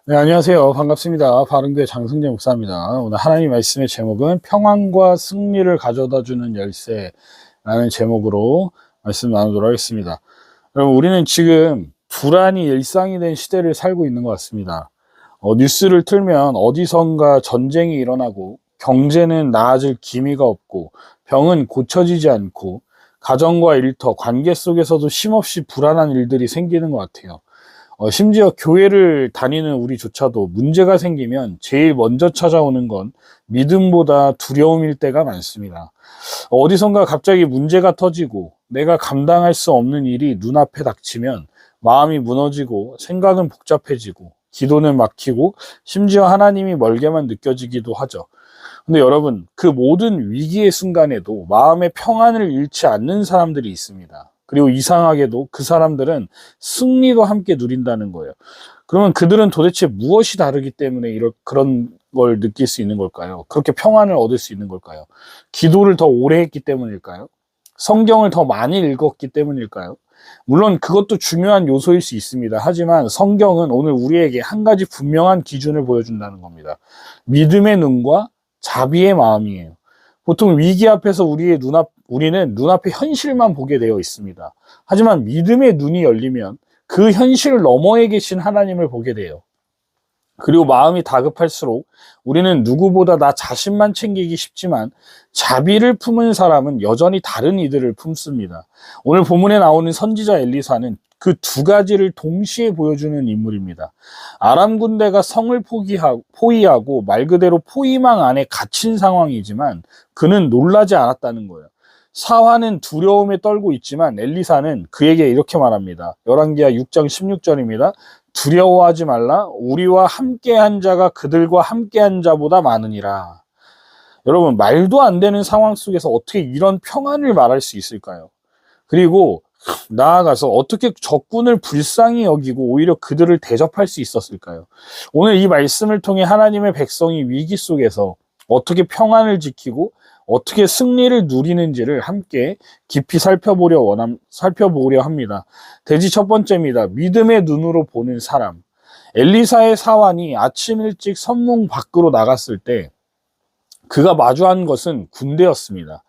네, 안녕하세요. 반갑습니다. 바른교회 장승재 목사입니다. 오늘 하나님 말씀의 제목은 평안과 승리를 가져다 주는 열쇠라는 제목으로 말씀 나누도록 하겠습니다. 여러분, 우리는 지금 불안이 일상이 된 시대를 살고 있는 것 같습니다. 뉴스를 틀면 어디선가 전쟁이 일어나고 경제는 나아질 기미가 없고 병은 고쳐지지 않고 가정과 일터, 관계 속에서도 쉼없이 불안한 일들이 생기는 것 같아요. 심지어 교회를 다니는 우리조차도 문제가 생기면 제일 먼저 찾아오는 건 믿음보다 두려움일 때가 많습니다. 어디선가 갑자기 문제가 터지고 내가 감당할 수 없는 일이 눈앞에 닥치면 마음이 무너지고 생각은 복잡해지고 기도는 막히고 심지어 하나님이 멀게만 느껴지기도 하죠. 근데 여러분, 그 모든 위기의 순간에도 마음의 평안을 잃지 않는 사람들이 있습니다. 그리고 이상하게도 그 사람들은 승리도 함께 누린다는 거예요. 그러면 그들은 도대체 무엇이 다르기 때문에 그런 걸 느낄 수 있는 걸까요? 그렇게 평안을 얻을 수 있는 걸까요? 기도를 더 오래 했기 때문일까요? 성경을 더 많이 읽었기 때문일까요? 물론 그것도 중요한 요소일 수 있습니다. 하지만 성경은 오늘 우리에게 한 가지 분명한 기준을 보여준다는 겁니다. 믿음의 눈과 자비의 마음이에요. 보통 위기 앞에서 우리는 눈앞의 현실만 보게 되어 있습니다. 하지만 믿음의 눈이 열리면 그 현실 너머에 계신 하나님을 보게 돼요. 그리고 마음이 다급할수록 우리는 누구보다 나 자신만 챙기기 쉽지만 자비를 품은 사람은 여전히 다른 이들을 품습니다. 오늘 본문에 나오는 선지자 엘리사는 그 두 가지를 동시에 보여주는 인물입니다. 아람 군대가 성을 포위하고 말 그대로 포위망 안에 갇힌 상황이지만 그는 놀라지 않았다는 거예요. 사화는 두려움에 떨고 있지만 엘리사는 그에게 이렇게 말합니다. 열왕기하 6장 16절입니다. 두려워하지 말라. 우리와 함께한 자가 그들과 함께한 자보다 많으니라. 여러분, 말도 안 되는 상황 속에서 어떻게 이런 평안을 말할 수 있을까요? 그리고 나아가서 어떻게 적군을 불쌍히 여기고 오히려 그들을 대접할 수 있었을까요? 오늘 이 말씀을 통해 하나님의 백성이 위기 속에서 어떻게 평안을 지키고 어떻게 승리를 누리는지를 함께 깊이 살펴보려 합니다. 대지 첫 번째입니다. 믿음의 눈으로 보는 사람. 엘리사의 사환이 아침 일찍 선문 밖으로 나갔을 때 그가 마주한 것은 군대였습니다.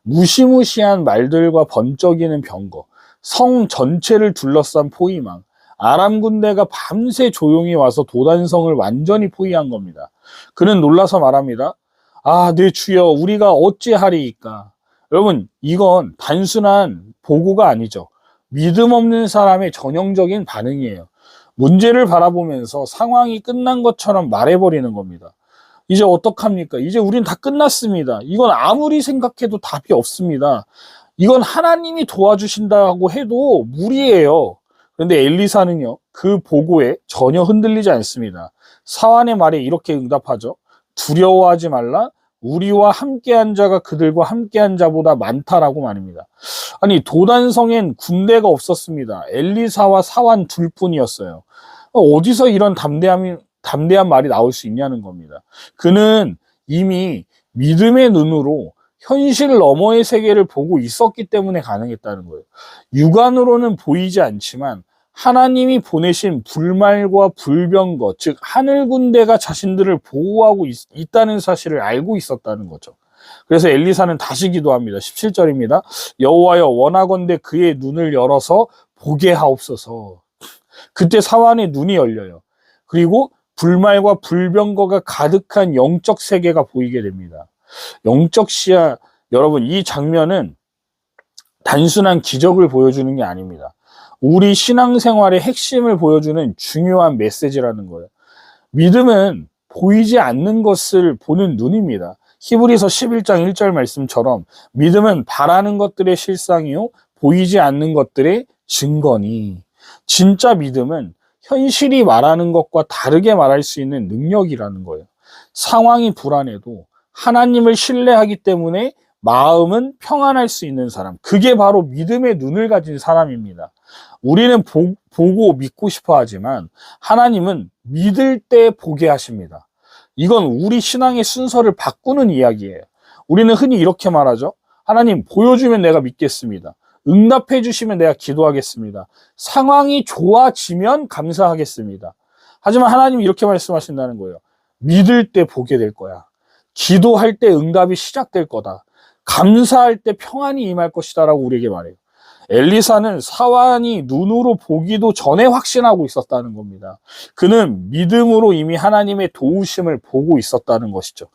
무시무시한 말들과 번쩍이는 병거, 성 전체를 둘러싼 포위망, 아람 군대가 밤새 조용히 와서 도단성을 완전히 포위한 겁니다. 그는 놀라서 말합니다. 아, 내 주여, 우리가 어찌하리이까? 여러분, 이건 단순한 보고가 아니죠. 믿음 없는 사람의 전형적인 반응이에요. 문제를 바라보면서 상황이 끝난 것처럼 말해버리는 겁니다. 이제 어떡합니까? 이제 우린 다 끝났습니다. 이건 아무리 생각해도 답이 없습니다. 이건 하나님이 도와주신다고 해도 무리예요. 그런데 엘리사는요, 그 보고에 전혀 흔들리지 않습니다. 사환의 말에 이렇게 응답하죠. 두려워하지 말라. 우리와 함께한 자가 그들과 함께한 자보다 많다라고 말입니다. 아니, 도단성엔 군대가 없었습니다. 엘리사와 사환 둘뿐이었어요. 어디서 이런 담대한 말이 나올 수 있냐는 겁니다. 그는 이미 믿음의 눈으로 현실 너머의 세계를 보고 있었기 때문에 가능했다는 거예요. 육안으로는 보이지 않지만 하나님이 보내신 불말과 불병거, 즉 하늘 군대가 자신들을 보호하고 있다는 사실을 알고 있었다는 거죠. 그래서 엘리사는 다시 기도합니다. 17절입니다. 여호와여, 원하건대 그의 눈을 열어서 보게 하옵소서. 그때 사환의 눈이 열려요. 그리고 불말과 불병거가 가득한 영적 세계가 보이게 됩니다. 영적 시야, 여러분, 이 장면은 단순한 기적을 보여주는 게 아닙니다. 우리 신앙생활의 핵심을 보여주는 중요한 메시지라는 거예요. 믿음은 보이지 않는 것을 보는 눈입니다. 히브리서 11장 1절 말씀처럼 믿음은 바라는 것들의 실상이요 보이지 않는 것들의 증거니. 진짜 믿음은 현실이 말하는 것과 다르게 말할 수 있는 능력이라는 거예요. 상황이 불안해도 하나님을 신뢰하기 때문에 마음은 평안할 수 있는 사람. 그게 바로 믿음의 눈을 가진 사람입니다. 우리는 보고 믿고 싶어 하지만 하나님은 믿을 때 보게 하십니다. 이건 우리 신앙의 순서를 바꾸는 이야기예요. 우리는 흔히 이렇게 말하죠. 하나님 보여주면 내가 믿겠습니다. 응답해 주시면 내가 기도하겠습니다. 상황이 좋아지면 감사하겠습니다. 하지만 하나님이 이렇게 말씀하신다는 거예요. 믿을 때 보게 될 거야. 기도할 때 응답이 시작될 거다. 감사할 때 평안이 임할 것이다 라고 우리에게 말해요. 엘리사는 사환이 눈으로 보기도 전에 확신하고 있었다는 겁니다. 그는 믿음으로 이미 하나님의 도우심을 보고 있었다는 것이죠.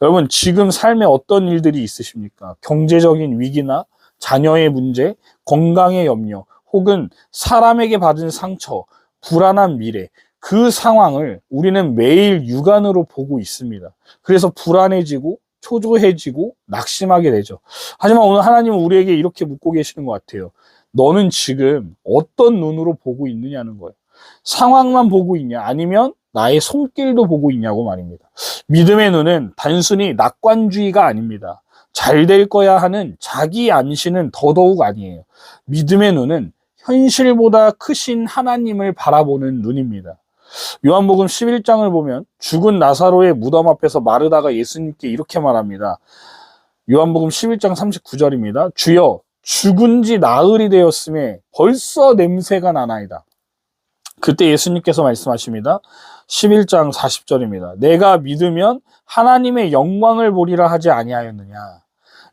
여러분, 지금 삶에 어떤 일들이 있으십니까? 경제적인 위기나 자녀의 문제, 건강의 염려, 혹은 사람에게 받은 상처, 불안한 미래, 그 상황을 우리는 매일 육안으로 보고 있습니다. 그래서 불안해지고 초조해지고 낙심하게 되죠. 하지만 오늘 하나님은 우리에게 이렇게 묻고 계시는 것 같아요. 너는 지금 어떤 눈으로 보고 있느냐는 거예요. 상황만 보고 있냐? 아니면 나의 손길도 보고 있냐고 말입니다. 믿음의 눈은 단순히 낙관주의가 아닙니다. 잘 될 거야 하는 자기 암시는 더더욱 아니에요. 믿음의 눈은 현실보다 크신 하나님을 바라보는 눈입니다. 요한복음 11장을 보면 죽은 나사로의 무덤 앞에서 마르다가 예수님께 이렇게 말합니다. 요한복음 11장 39절입니다. 주여, 죽은 지 나흘이 되었음에 벌써 냄새가 나나이다. 그때 예수님께서 말씀하십니다. 11장 40절입니다. 내가 믿으면 하나님의 영광을 보리라 하지 아니하였느냐.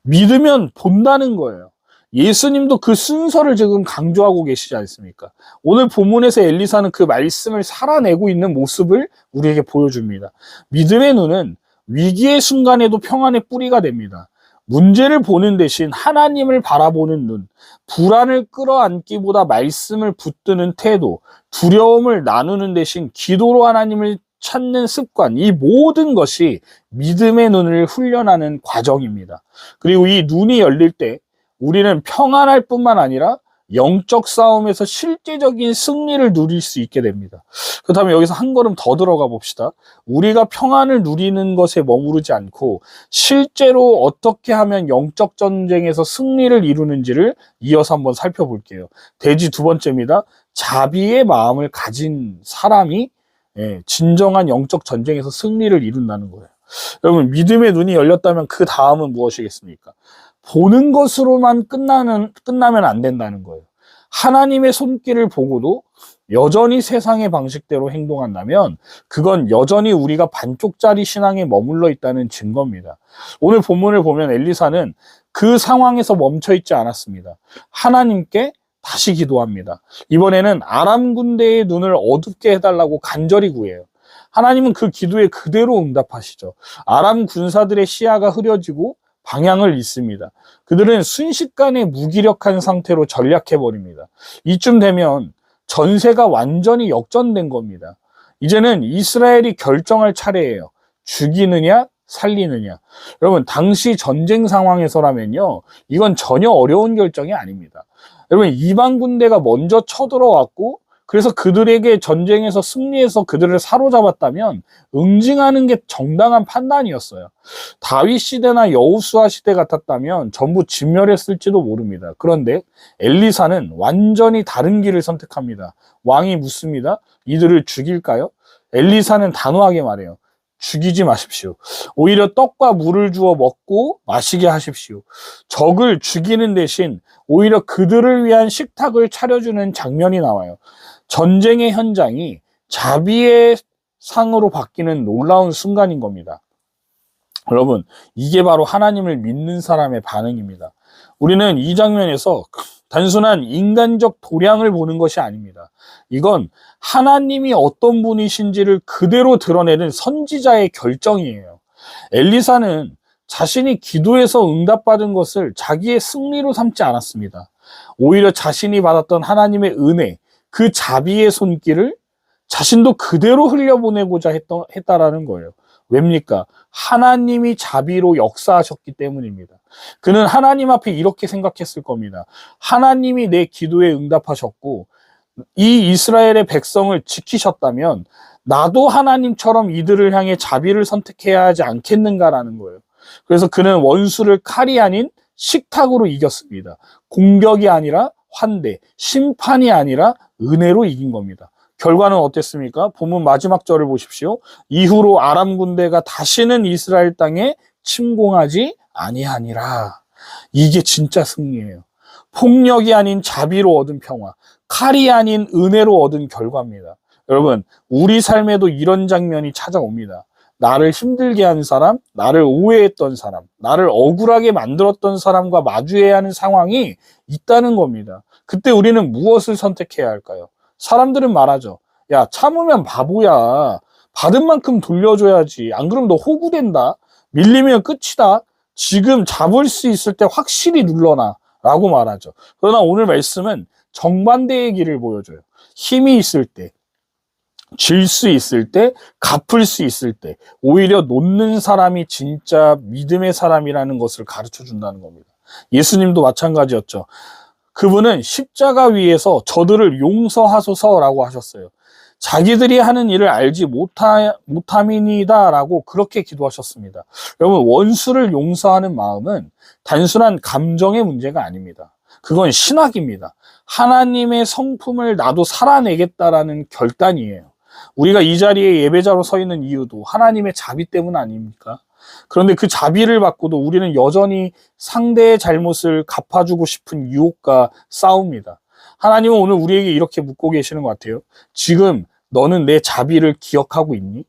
믿으면 본다는 거예요. 예수님도 그 순서를 지금 강조하고 계시지 않습니까? 오늘 본문에서 엘리사는 그 말씀을 살아내고 있는 모습을 우리에게 보여줍니다. 믿음의 눈은 위기의 순간에도 평안의 뿌리가 됩니다. 문제를 보는 대신 하나님을 바라보는 눈, 불안을 끌어안기보다 말씀을 붙드는 태도, 두려움을 나누는 대신 기도로 하나님을 찾는 습관, 이 모든 것이 믿음의 눈을 훈련하는 과정입니다. 그리고 이 눈이 열릴 때 우리는 평안할 뿐만 아니라 영적 싸움에서 실제적인 승리를 누릴 수 있게 됩니다. 그렇다면 여기서 한 걸음 더 들어가 봅시다. 우리가 평안을 누리는 것에 머무르지 않고 실제로 어떻게 하면 영적 전쟁에서 승리를 이루는지를 이어서 한번 살펴볼게요. 대지 두 번째입니다. 자비의 마음을 가진 사람이 진정한 영적 전쟁에서 승리를 이룬다는 거예요. 여러분, 믿음의 눈이 열렸다면 그 다음은 무엇이겠습니까? 보는 것으로만 끝나면 안 된다는 거예요. 하나님의 손길을 보고도 여전히 세상의 방식대로 행동한다면 그건 여전히 우리가 반쪽짜리 신앙에 머물러 있다는 증거입니다. 오늘 본문을 보면 엘리사는 그 상황에서 멈춰 있지 않았습니다. 하나님께 다시 기도합니다. 이번에는 아람 군대의 눈을 어둡게 해달라고 간절히 구해요. 하나님은 그 기도에 그대로 응답하시죠. 아람 군사들의 시야가 흐려지고 방향을 잃습니다. 그들은 순식간에 무기력한 상태로 전략해버립니다. 이쯤 되면 전세가 완전히 역전된 겁니다. 이제는 이스라엘이 결정할 차례예요. 죽이느냐 살리느냐. 여러분, 당시 전쟁 상황에서라면요, 이건 전혀 어려운 결정이 아닙니다. 여러분, 이방 군대가 먼저 쳐들어왔고 그래서 그들에게 전쟁에서 승리해서 그들을 사로잡았다면 응징하는 게 정당한 판단이었어요. 다윗 시대나 여호수아 시대 같았다면 전부 진멸했을지도 모릅니다. 그런데 엘리사는 완전히 다른 길을 선택합니다. 왕이 묻습니다. 이들을 죽일까요? 엘리사는 단호하게 말해요. 죽이지 마십시오. 오히려 떡과 물을 주어 먹고 마시게 하십시오. 적을 죽이는 대신 오히려 그들을 위한 식탁을 차려주는 장면이 나와요. 전쟁의 현장이 자비의 상으로 바뀌는 놀라운 순간인 겁니다. 여러분, 이게 바로 하나님을 믿는 사람의 반응입니다. 우리는 이 장면에서 단순한 인간적 도량을 보는 것이 아닙니다. 이건 하나님이 어떤 분이신지를 그대로 드러내는 선지자의 결정이에요. 엘리사는 자신이 기도해서 응답받은 것을 자기의 승리로 삼지 않았습니다. 오히려 자신이 받았던 하나님의 은혜, 그 자비의 손길을 자신도 그대로 흘려보내고자 했다라는 거예요. 왜입니까? 하나님이 자비로 역사하셨기 때문입니다. 그는 하나님 앞에 이렇게 생각했을 겁니다. 하나님이 내 기도에 응답하셨고 이 이스라엘의 백성을 지키셨다면 나도 하나님처럼 이들을 향해 자비를 선택해야 하지 않겠는가라는 거예요. 그래서 그는 원수를 칼이 아닌 식탁으로 이겼습니다. 공격이 아니라 환대, 심판이 아니라 은혜로 이긴 겁니다. 결과는 어땠습니까? 본문 마지막 절을 보십시오. 이후로 아람 군대가 다시는 이스라엘 땅에 침공하지 아니하니라. 이게 진짜 승리예요. 폭력이 아닌 자비로 얻은 평화, 칼이 아닌 은혜로 얻은 결과입니다. 여러분, 우리 삶에도 이런 장면이 찾아옵니다. 나를 힘들게 한 사람, 나를 오해했던 사람, 나를 억울하게 만들었던 사람과 마주해야 하는 상황이 있다는 겁니다. 그때 우리는 무엇을 선택해야 할까요? 사람들은 말하죠. 야, 참으면 바보야. 받은 만큼 돌려줘야지. 안 그러면 너 호구된다. 밀리면 끝이다. 지금 잡을 수 있을 때 확실히 눌러놔. 라고 말하죠. 그러나 오늘 말씀은 정반대의 길을 보여줘요. 힘이 있을 때, 질 수 있을 때, 갚을 수 있을 때, 오히려 놓는 사람이 진짜 믿음의 사람이라는 것을 가르쳐 준다는 겁니다. 예수님도 마찬가지였죠. 그분은 십자가 위에서 저들을 용서하소서라고 하셨어요. 자기들이 하는 일을 알지 못함이니다라고 그렇게 기도하셨습니다. 여러분, 원수를 용서하는 마음은 단순한 감정의 문제가 아닙니다. 그건 신학입니다. 하나님의 성품을 나도 살아내겠다라는 결단이에요. 우리가 이 자리에 예배자로 서 있는 이유도 하나님의 자비 때문 아닙니까? 그런데 그 자비를 받고도 우리는 여전히 상대의 잘못을 갚아주고 싶은 유혹과 싸웁니다. 하나님은 오늘 우리에게 이렇게 묻고 계시는 것 같아요. 지금 너는 내 자비를 기억하고 있니?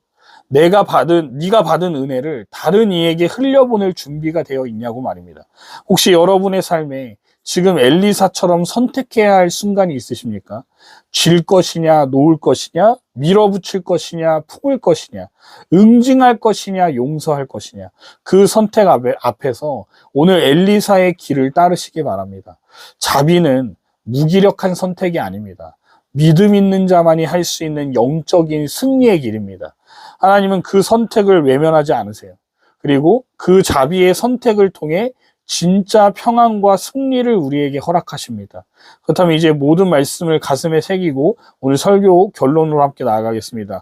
네가 받은 은혜를 다른 이에게 흘려보낼 준비가 되어 있냐고 말입니다. 혹시 여러분의 삶에 지금 엘리사처럼 선택해야 할 순간이 있으십니까? 질 것이냐, 놓을 것이냐, 밀어붙일 것이냐, 품을 것이냐, 응징할 것이냐, 용서할 것이냐. 그 선택 앞에서 오늘 엘리사의 길을 따르시기 바랍니다. 자비는 무기력한 선택이 아닙니다. 믿음 있는 자만이 할 수 있는 영적인 승리의 길입니다. 하나님은 그 선택을 외면하지 않으세요. 그리고 그 자비의 선택을 통해 진짜 평안과 승리를 우리에게 허락하십니다. 그렇다면 이제 모든 말씀을 가슴에 새기고 오늘 설교 결론으로 함께 나아가겠습니다.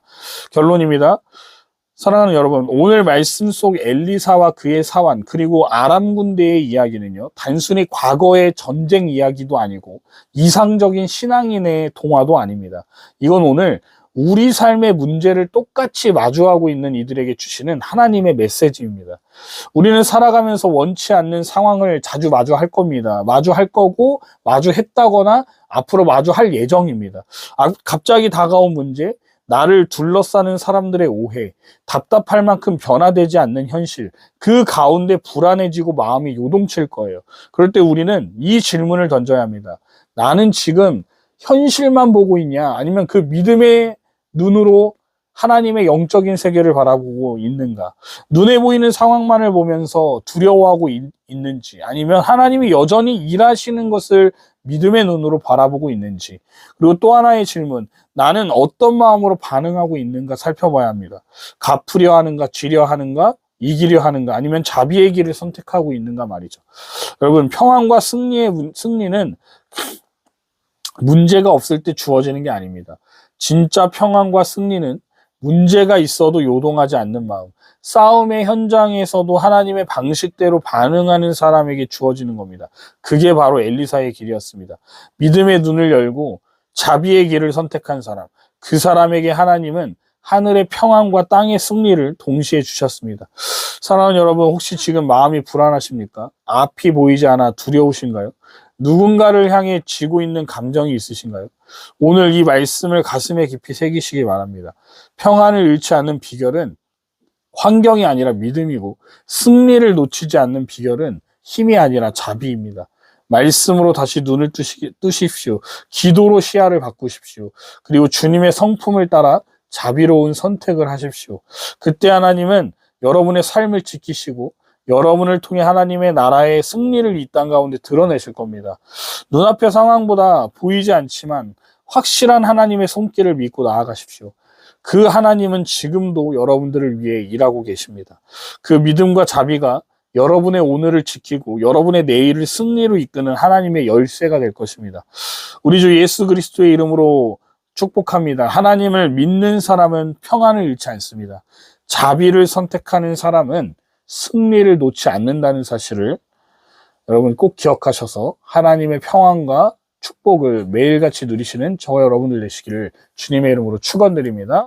결론입니다. 사랑하는 여러분, 오늘 말씀 속 엘리사와 그의 사환 그리고 아람 군대의 이야기는요, 단순히 과거의 전쟁 이야기도 아니고 이상적인 신앙인의 동화도 아닙니다. 이건 오늘 우리 삶의 문제를 똑같이 마주하고 있는 이들에게 주시는 하나님의 메시지입니다. 우리는 살아가면서 원치 않는 상황을 자주 마주할 겁니다. 마주할 거고 마주했다거나 앞으로 마주할 예정입니다. 갑자기 다가온 문제, 나를 둘러싸는 사람들의 오해, 답답할 만큼 변화되지 않는 현실, 그 가운데 불안해지고 마음이 요동칠 거예요. 그럴 때 우리는 이 질문을 던져야 합니다. 나는 지금 현실만 보고 있냐? 아니면 그 믿음의 눈으로 하나님의 영적인 세계를 바라보고 있는가? 눈에 보이는 상황만을 보면서 두려워하고 있는지, 아니면 하나님이 여전히 일하시는 것을 믿음의 눈으로 바라보고 있는지. 그리고 또 하나의 질문, 나는 어떤 마음으로 반응하고 있는가 살펴봐야 합니다. 갚으려 하는가, 지려 하는가, 이기려 하는가, 아니면 자비의 길을 선택하고 있는가 말이죠. 여러분, 평안과 승리는 문제가 없을 때 주어지는 게 아닙니다. 진짜 평안과 승리는 문제가 있어도 요동하지 않는 마음, 싸움의 현장에서도 하나님의 방식대로 반응하는 사람에게 주어지는 겁니다. 그게 바로 엘리사의 길이었습니다. 믿음의 눈을 열고 자비의 길을 선택한 사람, 그 사람에게 하나님은 하늘의 평안과 땅의 승리를 동시에 주셨습니다. 사랑하는 여러분, 혹시 지금 마음이 불안하십니까? 앞이 보이지 않아 두려우신가요? 누군가를 향해 지고 있는 감정이 있으신가요? 오늘 이 말씀을 가슴에 깊이 새기시기 바랍니다. 평안을 잃지 않는 비결은 환경이 아니라 믿음이고, 승리를 놓치지 않는 비결은 힘이 아니라 자비입니다. 말씀으로 다시 눈을 뜨십시오. 기도로 시야를 바꾸십시오. 그리고 주님의 성품을 따라 자비로운 선택을 하십시오. 그때 하나님은 여러분의 삶을 지키시고 여러분을 통해 하나님의 나라의 승리를 이 땅 가운데 드러내실 겁니다. 눈앞의 상황보다 보이지 않지만 확실한 하나님의 손길을 믿고 나아가십시오. 그 하나님은 지금도 여러분들을 위해 일하고 계십니다. 그 믿음과 자비가 여러분의 오늘을 지키고 여러분의 내일을 승리로 이끄는 하나님의 열쇠가 될 것입니다. 우리 주 예수 그리스도의 이름으로 축복합니다. 하나님을 믿는 사람은 평안을 잃지 않습니다. 자비를 선택하는 사람은 승리를 놓지 않는다는 사실을 여러분 꼭 기억하셔서 하나님의 평안과 축복을 매일같이 누리시는 저와 여러분들 되시기를 주님의 이름으로 축원드립니다.